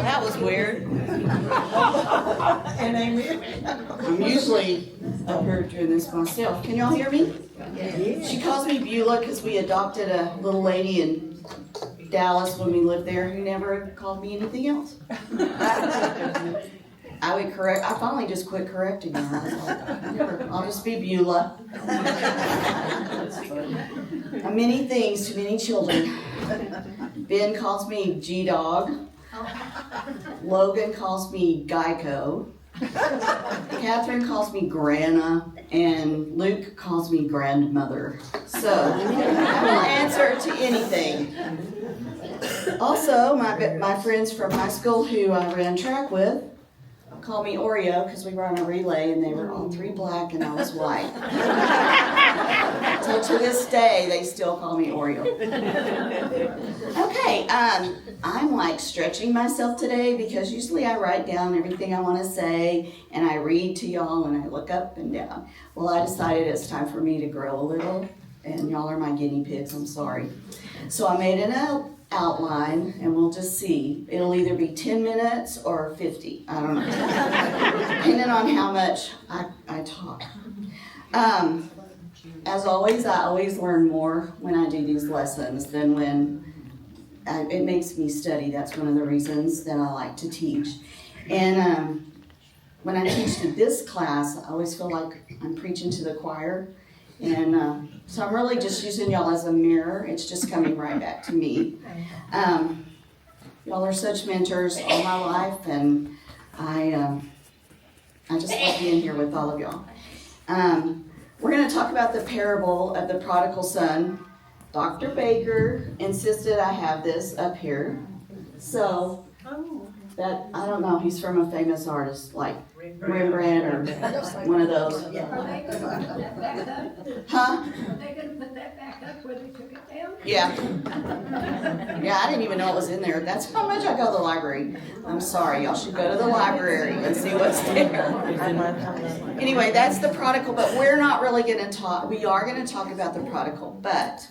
That was weird. And amen. I'm usually up here doing this myself. Can y'all hear me? She calls me Beulah because we adopted a little lady in Dallas when we lived there who never called me anything else. I finally just quit correcting her. I'll just be Beulah. Many things to many children. Ben calls me G-Dog. Logan calls me Geico. Catherine calls me Grandma. And Luke calls me Grandmother. So, I will answer to anything. Also, my friends from high school who I ran track with call me Oreo because we were on a relay and they were all three black and I was white. So to this day, they still call me Oreo. Okay, I'm like stretching myself today because usually I write down everything I want to say and I read to y'all and I look up and down. Well, I decided it's time for me to grow a little and y'all are my guinea pigs, I'm sorry. So I made an outline and we'll just see. It'll either be 10 minutes or 50, I don't know, depending on how much I talk. As always, I always learn more when I do these lessons than when it makes me study. That's one of the reasons that I like to teach. And when I teach to this class, I always feel like I'm preaching to the choir. And so I'm really just using y'all as a mirror. It's just coming right back to me. Y'all are such mentors all my life, and I just love being here with all of y'all. We're going to talk about the parable of the prodigal son. Dr. Baker insisted I have this up here. So, that, I don't know, he's from a famous artist like Rembrandt or one of those. Huh? Are they going to put that back up where they took it down? Yeah. Yeah, I didn't even know it was in there. That's how much I go to the library. I'm sorry, y'all should go to the library and see what's there. Anyway, that's the prodigal, but we're not really going to talk. We are going to talk about the prodigal, but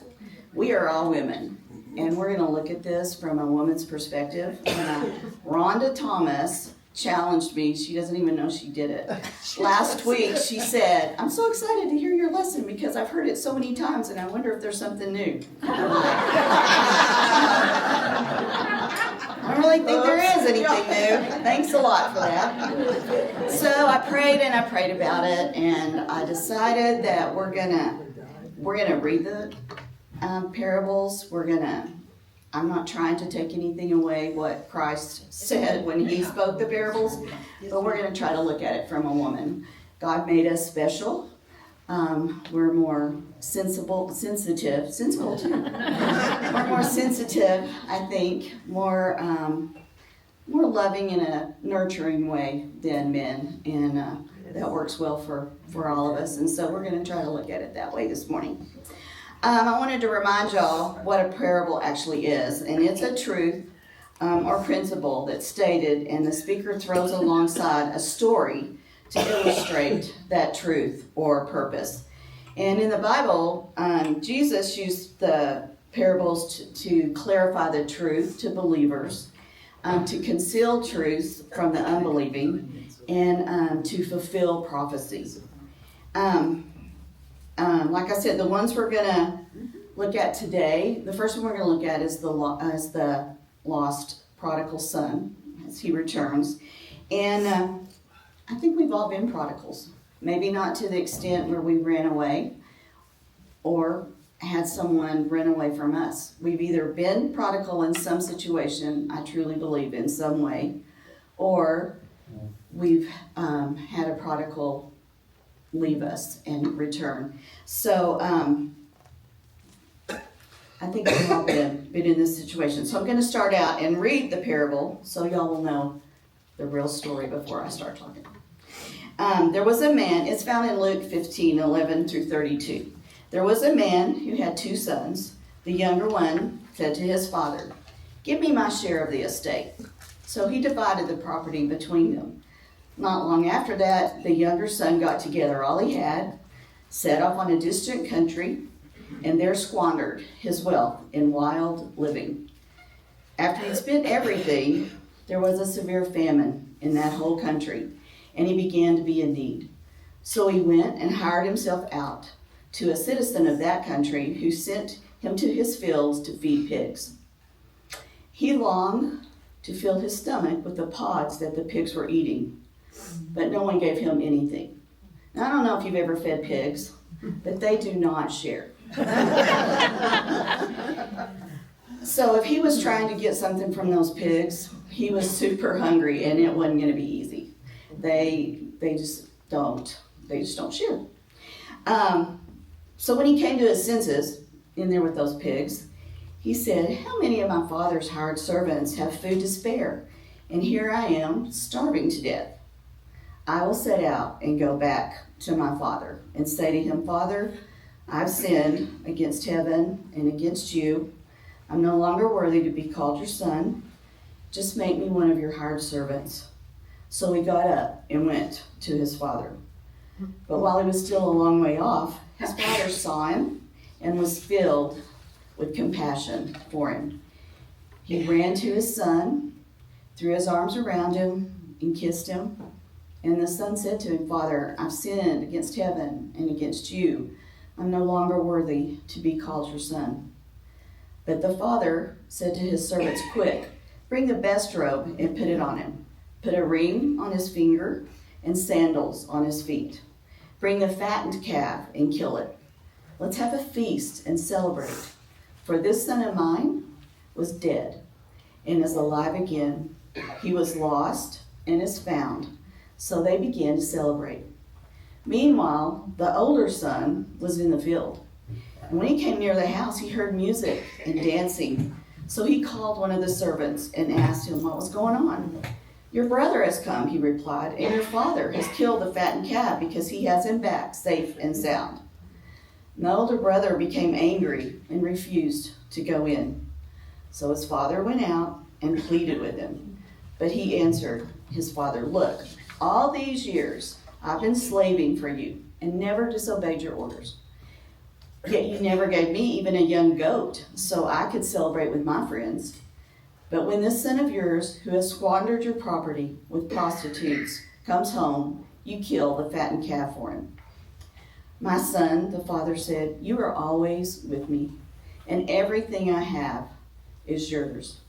we are all women. And we're going to look at this from a woman's perspective. Rhonda Thomas challenged me. She doesn't even know she did it. Last week, she said, I'm so excited to hear your lesson because I've heard it so many times and I wonder if there's something new. I don't really think there is anything new. Thanks a lot for that. So I prayed and I prayed about it and I decided that we're gonna read the parables. I'm not trying to take anything away what Christ said when he spoke the parables, but we're going to try to look at it from a woman. God made us special. We're more sensitive too. We're more sensitive, I think, more loving in a nurturing way than men, and that works well for all of us. And so we're going to try to look at it that way this morning. I wanted to remind y'all what a parable actually is, and it's a truth or principle that's stated, and the speaker throws alongside a story to illustrate that truth or purpose. And in the Bible, Jesus used the parables to clarify the truth to believers, to conceal truth from the unbelieving, and to fulfill prophecies. Like I said, the ones we're going to look at today, the first one we're going to look at is the lost prodigal son as he returns. And I think we've all been prodigals. Maybe not to the extent where we ran away or had someone run away from us. We've either been prodigal in some situation, I truly believe in some way, or we've had a prodigal leave us and return. So I think we've all been in this situation. So I'm going to start out and read the parable so y'all will know the real story before I start talking. There was a man, it's found in Luke 15:11-32. There was a man who had 2 sons. The younger one said to his father, "Give me my share of the estate." So he divided the property between them. Not long after that, the younger son got together all he had, set off on a distant country, and there squandered his wealth in wild living. After he'd spent everything, there was a severe famine in that whole country, and he began to be in need. So he went and hired himself out to a citizen of that country who sent him to his fields to feed pigs. He longed to fill his stomach with the pods that the pigs were eating, but no one gave him anything. Now, I don't know if you've ever fed pigs, but they do not share. So if he was trying to get something from those pigs, he was super hungry, and it wasn't going to be easy. They just don't share. So when he came to his senses in there with those pigs, he said, "How many of my father's hired servants have food to spare? And here I am, starving to death. I will set out and go back to my father and say to him, 'Father, I've sinned against heaven and against you. I'm no longer worthy to be called your son. Just make me one of your hired servants.' So he got up and went to his father. But while he was still a long way off, his father saw him and was filled with compassion for him. He ran to his son, threw his arms around him, and kissed him. And the son said to him, 'Father, I've sinned against heaven and against you. I'm no longer worthy to be called your son.' But the father said to his servants, 'Quick, bring the best robe and put it on him. Put a ring on his finger and sandals on his feet. Bring the fattened calf and kill it. Let's have a feast and celebrate. For this son of mine was dead and is alive again. He was lost and is found.' So they began to celebrate. Meanwhile, the older son was in the field. And when he came near the house, he heard music and dancing. So he called one of the servants and asked him what was going on. 'Your brother has come,' he replied, 'and your father has killed the fattened calf because he has him back safe and sound.' And the older brother became angry and refused to go in. So his father went out and pleaded with him. But he answered his father, 'Look, all these years I've been slaving for you and never disobeyed your orders. Yet you never gave me even a young goat so I could celebrate with my friends. But when this son of yours, who has squandered your property with prostitutes, comes home, you kill the fattened calf for him.' 'My son,' the father said, 'you are always with me, and everything I have is yours.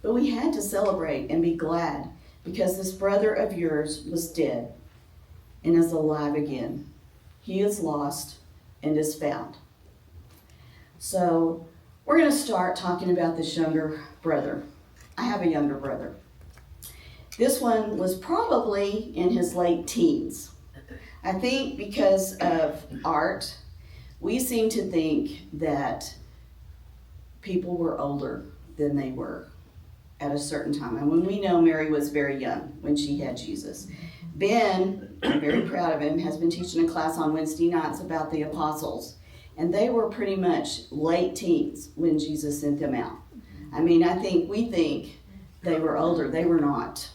But we had to celebrate and be glad because this brother of yours was dead and is alive again. He is lost and is found.'" So we're going to start talking about this younger brother. I have a younger brother. This one was probably in his late teens. I think because of art, we seem to think that people were older than they were at a certain time. And when we know Mary was very young when she had Jesus. Ben, I'm very proud of him, has been teaching a class on Wednesday nights about the apostles. And they were pretty much late teens when Jesus sent them out. I mean, we think they were older. They were not.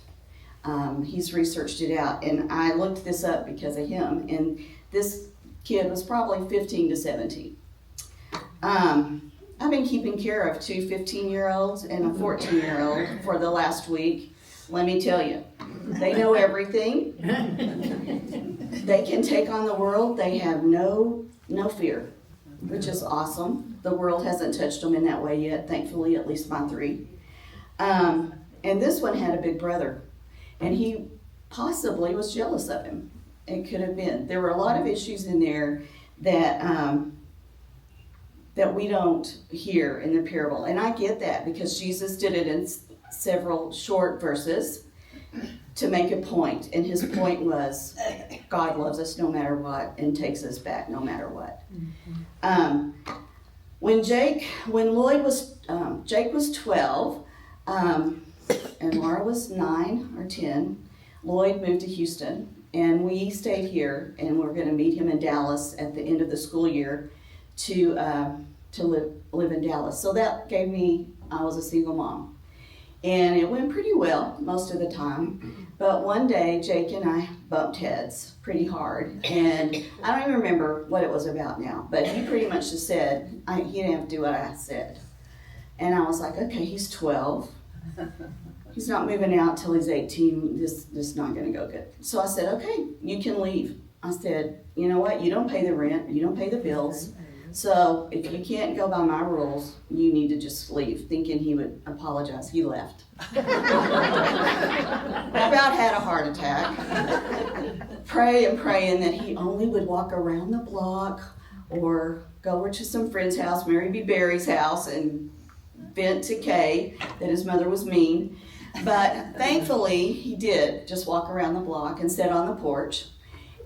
He's researched it out. And I looked this up because of him. And this kid was probably 15 to 17. I've been keeping care of two 15-year-olds and a 14-year-old for the last week. Let me tell you, they know everything. They can take on the world. They have no fear, which is awesome. The world hasn't touched them in that way yet, thankfully, at least my three. And this one had a big brother, and he possibly was jealous of him. It could have been. There were a lot of issues in there that we don't hear in the parable. And I get that because Jesus did it in several short verses to make a point. And his point was God loves us no matter what and takes us back no matter what. When Jake was 12 and Laura was 9 or 10, Lloyd moved to Houston. And we stayed here, and we're going to meet him in Dallas at the end of the school year to live in Dallas. So that gave me, I was a single mom. And it went pretty well most of the time. But one day, Jake and I bumped heads pretty hard. And I don't even remember what it was about now. But he pretty much just said, he didn't have to do what I said. And I was like, okay, he's 12. he's not moving out till he's 18. This is not going to go good. So I said, okay, you can leave. I said, you know what? You don't pay the rent. You don't pay the bills. So if you can't go by my rules, you need to just leave. Thinking he would apologize. He left. About had a heart attack. Praying that he only would walk around the block or go over to some friend's house, Mary B. Berry's house, and vent to Kay that his mother was mean. But thankfully, he did just walk around the block and sit on the porch.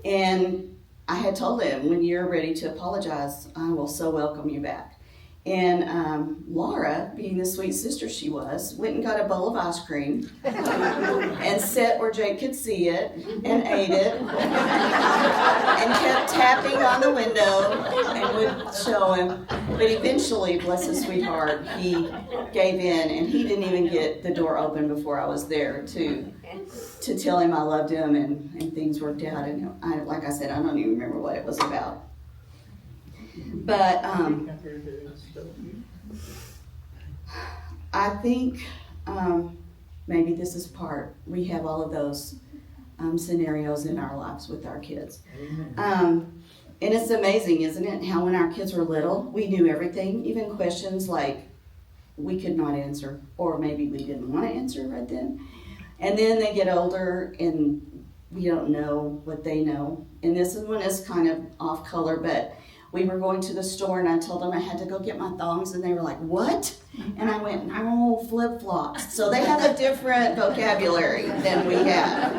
And I had told him, when you're ready to apologize, I will so welcome you back. And Laura, being the sweet sister she was, went and got a bowl of ice cream and sat where Jake could see it and ate it and kept tapping on the window and would show him. But eventually, bless his sweetheart, he gave in, and he didn't even get the door open before I was there to tell him I loved him, and things worked out. And like I said, I don't even remember what it was about. But I think maybe this is part. We have all of those scenarios in our lives with our kids. And it's amazing, isn't it, how when our kids were little, we knew everything, even questions like we could not answer, or maybe we didn't want to answer right then. And then they get older and we don't know what they know. And this one is kind of off color, but we were going to the store and I told them I had to go get my thongs, and they were like, what? And I went, no, flip-flops. So they have a different vocabulary than we have.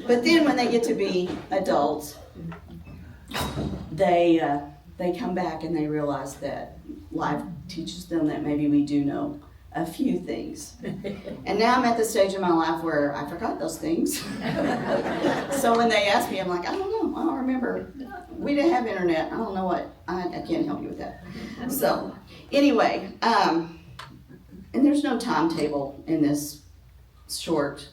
But then when they get to be adults, they come back and they realize that life teaches them that maybe we do know a few things. And now I'm at the stage in my life where I forgot those things. So when they ask me, I'm like, I don't know, I don't remember. We didn't have internet. I don't know what, I can't help you with that. So anyway, and there's no timetable in this short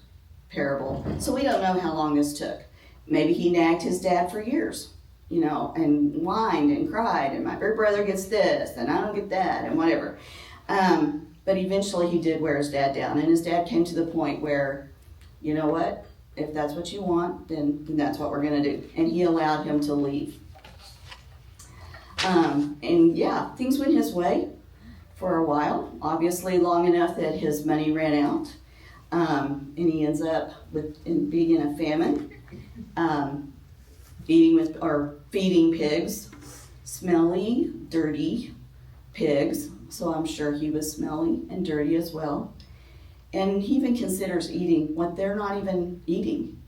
parable. So we don't know how long this took. Maybe he nagged his dad for years, and whined and cried, and my big brother gets this, and I don't get that, and whatever. But eventually he did wear his dad down, and his dad came to the point where, you know what, if that's what you want, then that's what we're going to do. And he allowed him to leave. And yeah, things went his way for a while, obviously long enough that his money ran out. And he ends up being in a famine, feeding pigs, smelly, dirty pigs. So I'm sure he was smelly and dirty as well. And he even considers eating what they're not even eating.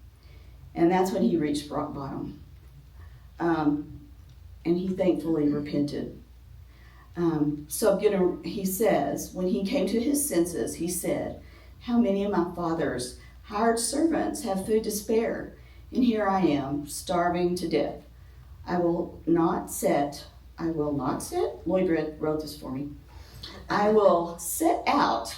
And that's when he reached rock bottom. And he thankfully repented. He says, when he came to his senses, he said, how many of my father's hired servants have food to spare? And here I am, starving to death. I will not set, Lloyd wrote this for me. I will set out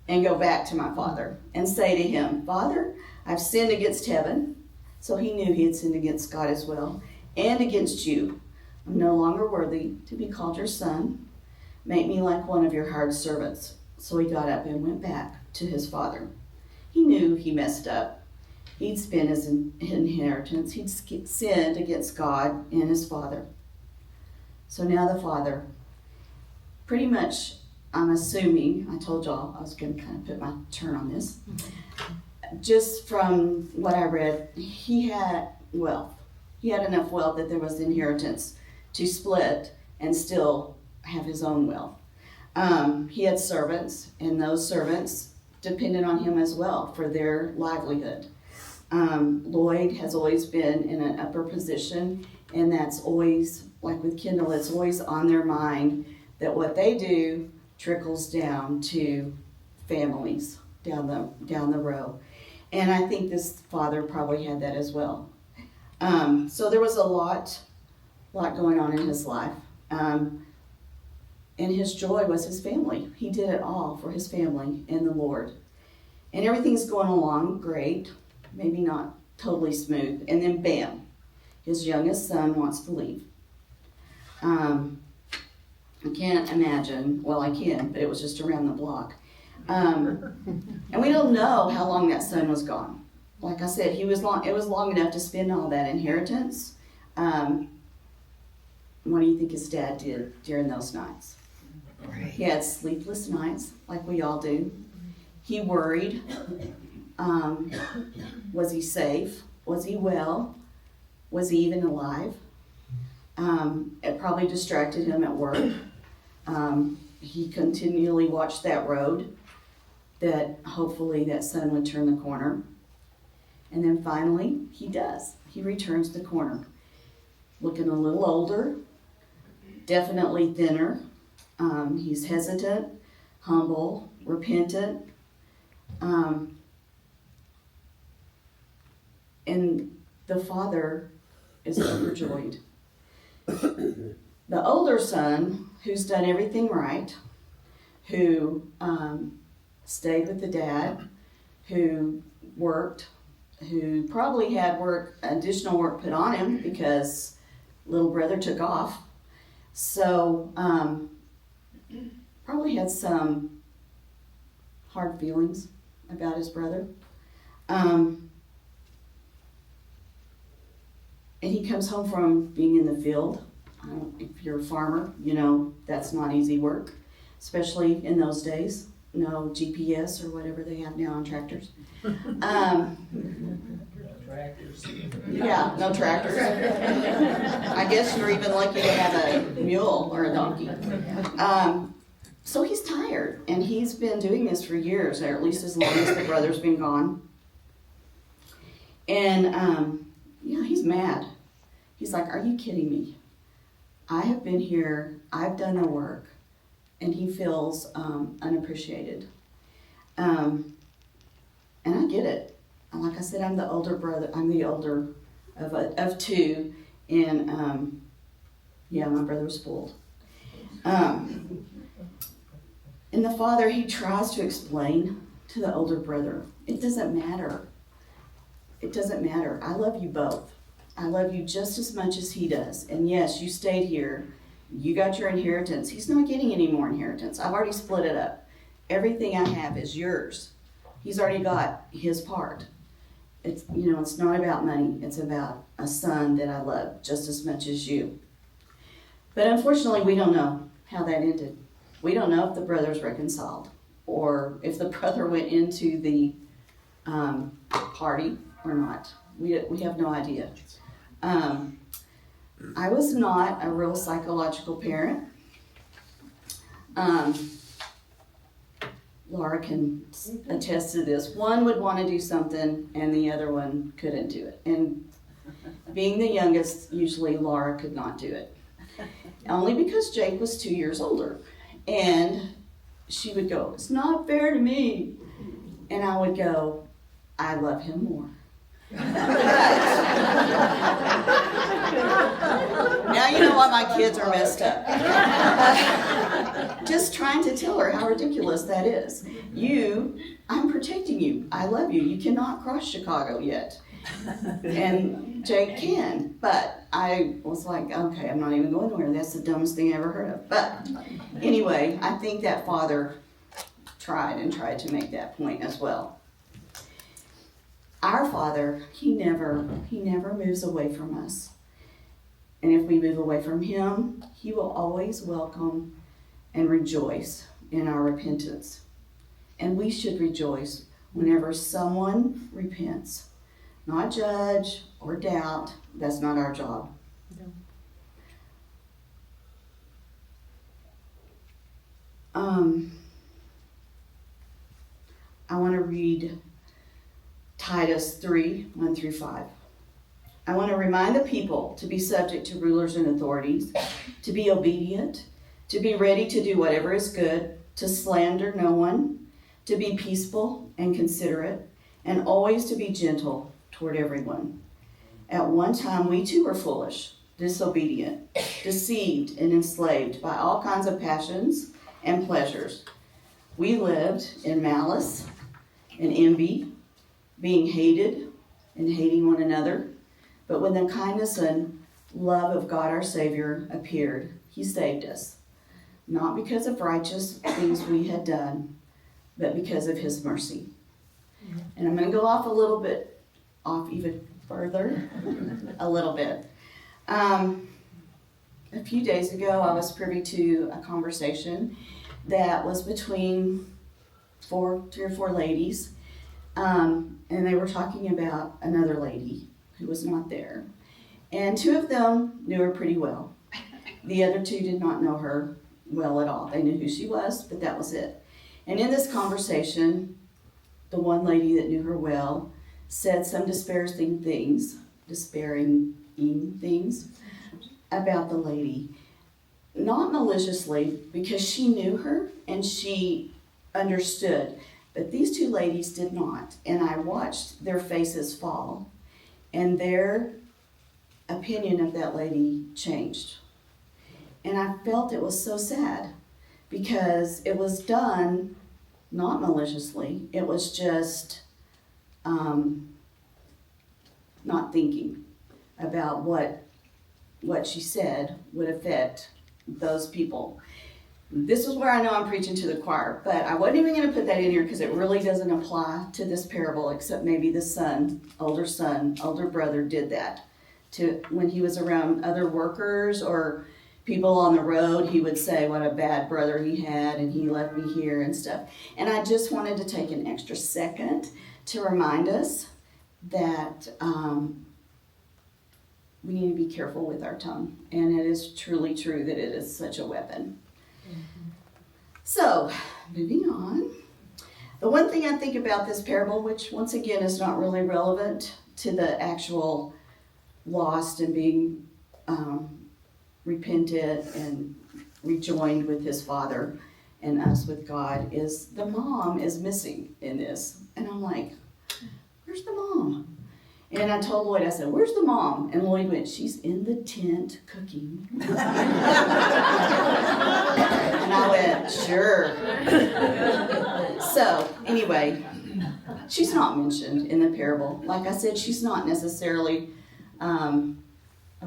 and go back to my father and say to him, Father, I've sinned against heaven. So he knew he had sinned against God as well, and against you. I'm no longer worthy to be called your son. Make me like one of your hired servants. So he got up and went back to his father. He knew he messed up. He'd spent his inheritance. He'd sinned against God and his father. So now the father, pretty much, I'm assuming, I told y'all I was going to kind of put my turn on this. Just from what I read, he had wealth. He had enough wealth that there was inheritance to split and still have his own wealth. He had servants, and those servants depended on him as well for their livelihood. Lloyd has always been in an upper position, and that's always, like with Kendall, it's always on their mind that what they do trickles down to families down the row. And I think this father probably had that as well. So there was a lot going on in his life. And his joy was his family. He did it all for his family and the Lord. And everything's going along great, maybe not totally smooth. And then bam, his youngest son wants to leave. I can't imagine, well I can, but it was just around the block. And we don't know how long that son was gone. Like I said, it was long enough to spend all that inheritance. What do you think his dad did during those nights? He had sleepless nights, like we all do. He worried. Was he safe? Was he well? Was he even alive? It probably distracted him at work. He continually watched that road, that hopefully that son would turn the corner. And then finally, he does. He returns the corner. Looking a little older, definitely thinner. He's hesitant, humble, repentant. And the father is overjoyed. The older son, who's done everything right, who stayed with the dad, who worked, who probably had additional work put on him because little brother took off. So probably had some hard feelings about his brother. And he comes home from being in the field. If you're a farmer, you know that's not easy work, especially in those days. No GPS or whatever they have now on tractors. Tractors. Yeah, no tractors. I guess you're even lucky to have a mule or a donkey. So he's tired, and he's been doing this for years, or at least as long as the brother's been gone. And he's mad. He's like, "Are you kidding me? I have been here, I've done the work," and he feels unappreciated. And I get it. Like I said, I'm the older brother. I'm the older of two, and my brother was spoiled. And the father, he tries to explain to the older brother, it doesn't matter. It doesn't matter. I love you both. I love you just as much as he does. And yes, you stayed here. You got your inheritance. He's not getting any more inheritance. I've already split it up. Everything I have is yours. He's already got his part. It's not about money. It's about a son that I love just as much as you. But unfortunately, we don't know how that ended. We don't know if the brothers reconciled or if the brother went into the party or not. We have no idea. I was not a real psychological parent. Laura can attest to this. One would want to do something and the other one couldn't do it. And being the youngest, usually Laura could not do it. Only because Jake was 2 years older. And she would go, "It's not fair to me." And I would go, "I love him more." Now you know why my kids are messed up. Just trying to tell her how ridiculous that is. I'm protecting you. I love you. You cannot cross Chicago yet. And Jake can. But I was like, okay, I'm not even going nowhere. That's the dumbest thing I ever heard of. But anyway, I think that father tried to make that point as well. Our Father, he never moves away from us. And if we move away from him, he will always welcome and rejoice in our repentance. And we should rejoice whenever someone repents. Not judge or doubt. That's not our job. I want to read Titus 3:1-5. I want to remind the people to be subject to rulers and authorities, to be obedient, to be ready to do whatever is good, to slander no one, to be peaceful and considerate, and always to be gentle toward everyone. At one time we too were foolish, disobedient, deceived, and enslaved by all kinds of passions and pleasures. We lived in malice and envy, being hated and hating one another. But when the kindness and love of God our Savior appeared, he saved us, not because of righteous things we had done, but because of his mercy. And I'm going to go off even further, a little bit. A few days ago, I was privy to a conversation that was between three or four ladies, and they were talking about another lady who was not there. And two of them knew her pretty well. The other two did not know her well at all. They knew who she was, but that was it. And in this conversation, the one lady that knew her well said some disparaging things about the lady. Not maliciously, because she knew her and she understood. But these two ladies did not. And I watched their faces fall, and their opinion of that lady changed. And I felt it was so sad, because it was done not maliciously. It was just not thinking about what she said would affect those people. This is where I know I'm preaching to the choir, but I wasn't even going to put that in here because it really doesn't apply to this parable, except maybe the older brother did that. When he was around other workers or people on the road, he would say what a bad brother he had, and he left me here and stuff. And I just wanted to take an extra second to remind us that we need to be careful with our tongue. And it is truly true that it is such a weapon. Mm-hmm. So, moving on. The one thing I think about this parable, which once again is not really relevant to the actual lost and being repented and rejoined with his Father and us with God, is the mom is missing in this. And I'm like, where's the mom? And I told Lloyd, I said, where's the mom? And Lloyd went, she's in the tent cooking. And I went, sure. So, anyway, she's not mentioned in the parable. Like I said, she's not necessarily a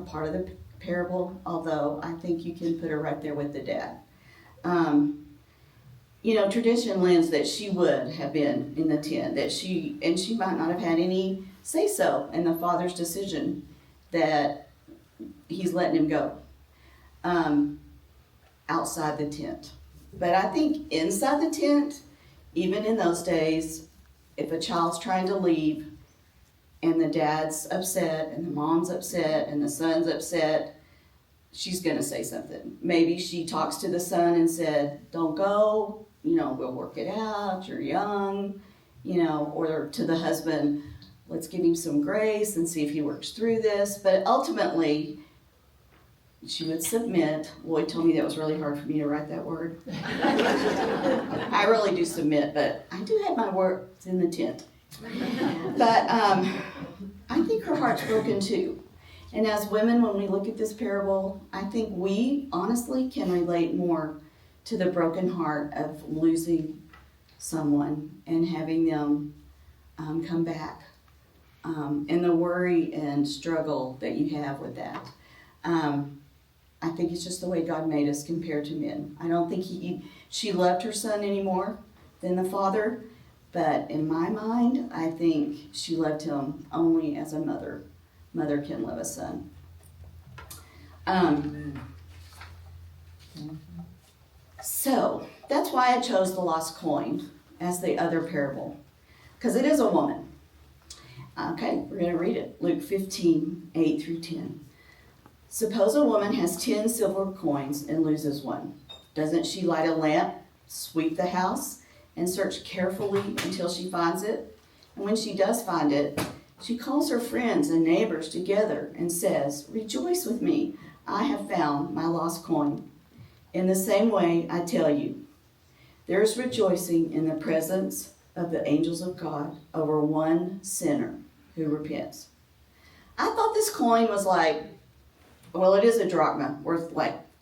part of the parable, although I think you can put her right there with the dad. Tradition lends that she would have been in the tent, that she might not have had any say so in the father's decision that he's letting him go outside the tent. But I think inside the tent, even in those days, if a child's trying to leave and the dad's upset and the mom's upset and the son's upset, she's going to say something. Maybe she talks to the son and said, don't go, we'll work it out, you're young, or to the husband, let's give him some grace and see if he works through this. But ultimately, she would submit. Lloyd told me that was really hard for me to write that word. I really do submit, but I do have my words in the tent. But I think her heart's broken too. And as women, when we look at this parable, I think we honestly can relate more to the broken heart of losing someone and having them come back. And the worry and struggle that you have with that. I think it's just the way God made us compared to men. I don't think she loved her son any more than the father, but in my mind, I think she loved him only as a mother. Mother can love a son. So that's why I chose the lost coin as the other parable, because it is a woman. Okay, we're going to read it. Luke 15, 8 through 10. Suppose a woman has 10 silver coins and loses one. Doesn't she light a lamp, sweep the house, and search carefully until she finds it? And when she does find it, she calls her friends and neighbors together and says, rejoice with me, I have found my lost coin. In the same way, I tell you, there is rejoicing in the presence of the angels of God over one sinner who repents. I thought this coin was it is a drachma, worth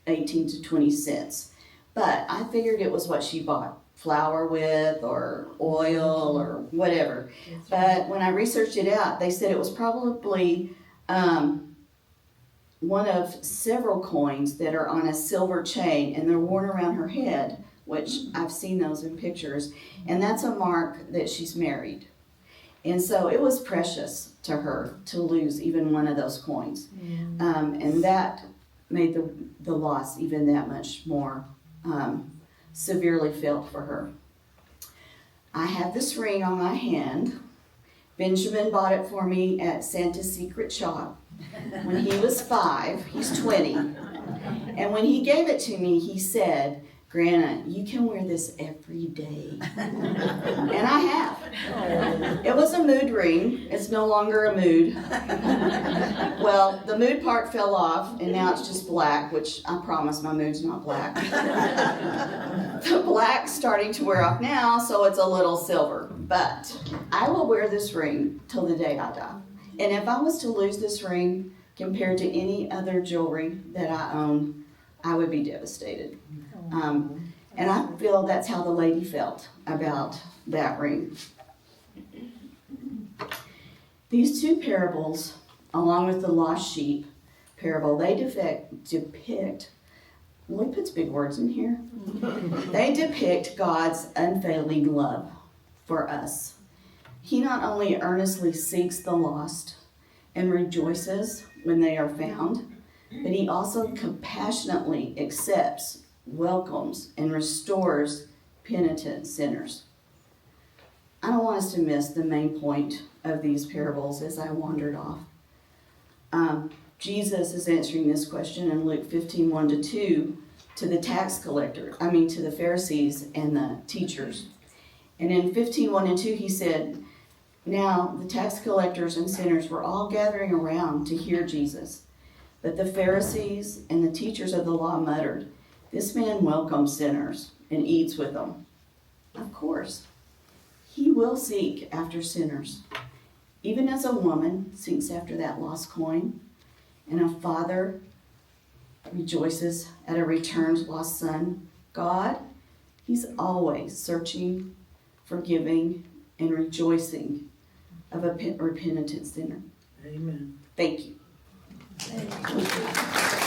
18 to 20 cents. But I figured it was what she bought flour with or oil or whatever. But when I researched it out, they said it was probably one of several coins that are on a silver chain and they're worn around her head which I've seen those in pictures, and that's a mark that she's married. And so it was precious to her to lose even one of those coins. And that made the loss even that much more severely felt for her. I have this ring on my hand. Benjamin bought it for me at Santa's Secret Shop when he was 5. He's 20. And when he gave it to me, he said, "Grandma, you can wear this every day." And I have. It was a mood ring. It's no longer a mood. Well, the mood part fell off, and now it's just black, which I promise my mood's not black. The black's starting to wear off now, so it's a little silver. But I will wear this ring till the day I die. And if I was to lose this ring compared to any other jewelry that I own, I would be devastated. And I feel that's how the lady felt about that ring. These two parables, along with the lost sheep parable, they depict, well, he puts big words in here. They depict God's unfailing love for us. He not only earnestly seeks the lost and rejoices when they are found, but he also compassionately accepts, welcomes, and restores penitent sinners. I don't want us to miss the main point of these parables as I wandered off. Jesus is answering this question in Luke 15:1-2 to the Pharisees and the teachers. And in 15:1-2 he said, "Now the tax collectors and sinners were all gathering around to hear Jesus. But the Pharisees and the teachers of the law muttered, 'This man welcomes sinners and eats with them.' Of course, he will seek after sinners, even as a woman seeks after that lost coin, and a father rejoices at a returned lost son. God, he's always searching, forgiving, and rejoicing of a repentant sinner." Amen. Thank you. Thank you.